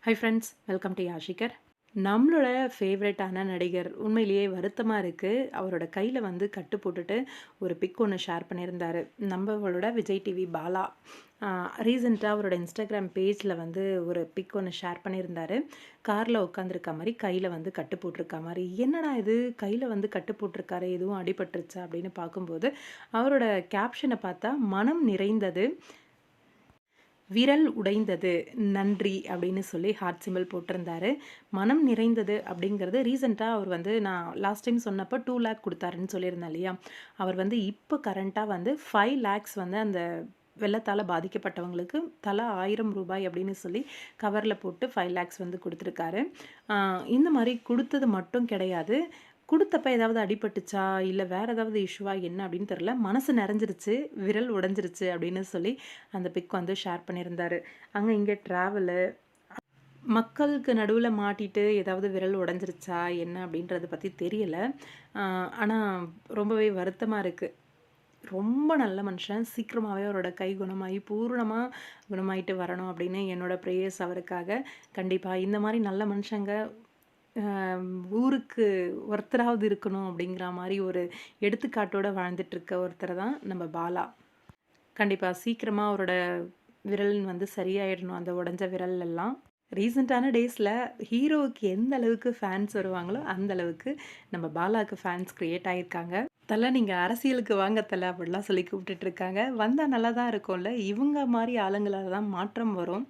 High friends, welcome to யாஷிகர். நம்மளோட ஃபேவரட்டான நடிகர் உண்மையிலேயே வருத்தமாக இருக்குது. அவரோட கையில் வந்து கட்டு போட்டுட்டு ஒரு பிக் ஒன்று ஷேர் பண்ணியிருந்தார். நம்மளோட விஜய் டிவி பாலா ரீசெண்டாக அவரோட இன்ஸ்டாகிராம் பேஜில் வந்து ஒரு பிக் ஒன்று ஷேர் பண்ணியிருந்தார். காரில் உட்காந்துருக்க மாதிரி கையில் வந்து கட்டு போட்டிருக்க மாதிரி. என்னடா இது கையில் வந்து கட்டு போட்டிருக்காரு, எதுவும் அடிபட்டுருச்சா அப்படின்னு பார்க்கும்போது அவரோட கேப்ஷனை பார்த்தா மனம் நிறைந்தது, விரல் உடைந்தது, நன்றி அப்படின்னு சொல்லி ஹார்ட் சிம்பிள் போட்டிருந்தாரு. மனம் நிறைந்தது அப்படிங்கிறது ரீசெண்டாக அவர் வந்து நான் லாஸ்ட் டைம் சொன்னப்போ 2 லேக் கொடுத்தாருன்னு சொல்லியிருந்தேன் இல்லையா. அவர் வந்து இப்போ கரண்ட்டாக வந்து 5 லேக்ஸ் வந்து அந்த வெள்ளத்தால் பாதிக்கப்பட்டவங்களுக்கு தலா 1000 ரூபாய் அப்படின்னு சொல்லி கவரில் போட்டு 5 லேக்ஸ் வந்து கொடுத்துருக்காரு. இந்த மாதிரி கொடுத்தது மட்டும் கிடையாது, குடுத்தப்ப ஏதாவது அடிபட்டுச்சா? இல்ல வேற ஏதாவது இஷ்யூவா என்ன அப்படின்னு தெரியல. மனசு நெறஞ்சிருச்சு, விரல் உடைஞ்சிருச்சு அப்படின்னு சொல்லி அந்த பிக் வந்து ஷேர் பண்ணியிருந்தாரு. அங்க இங்க ட்ராவலு, மக்களுக்கு நடுவுல மாட்டிட்டு ஏதாவது விரல் உடைஞ்சிருச்சா என்ன அப்படின்றத பத்தி தெரியல. ஆனா ரொம்பவே வருத்தமா இருக்கு. ரொம்ப நல்ல மனுஷன். சீக்கிரமாவே அவரோட கை குணமாகி பூரணமா குணமாயிட்டு வரணும் அப்படின்னு என்னோட ப்ரேயர்ஸ் அவருக்காக. கண்டிப்பா இந்த மாரி நல்ல மனுஷங்க ஊருக்கு ஒருத்தராவது இருக்கணும் அப்படிங்கிற மாதிரி ஒரு எடுத்துக்காட்டோட வாழ்ந்துட்டுருக்க ஒருத்தர் தான் நம்ம பாலா. கண்டிப்பா சீக்கிரமா அவரோட விரல் வந்து சரியாயிடணும், அந்த உடைஞ்ச விரல் எல்லாம். ரீசெண்டான டேஸில் ஹீரோவுக்கு எந்த அளவுக்கு ஃபேன்ஸ் வருவாங்களோ அந்த அளவுக்கு நம்ம பாலாவுக்கு ஃபேன்ஸ் கிரியேட் ஆகியிருக்காங்க. தல நீங்கள் அரசியலுக்கு வாங்க தல அப்படிலாம் சொல்லி கூப்பிட்டுட்டு இருக்காங்க. வந்தால் நல்லா தான் இருக்கும்ல. இவங்க மாதிரி ஆளுங்களால தான் மாற்றம் வரும்.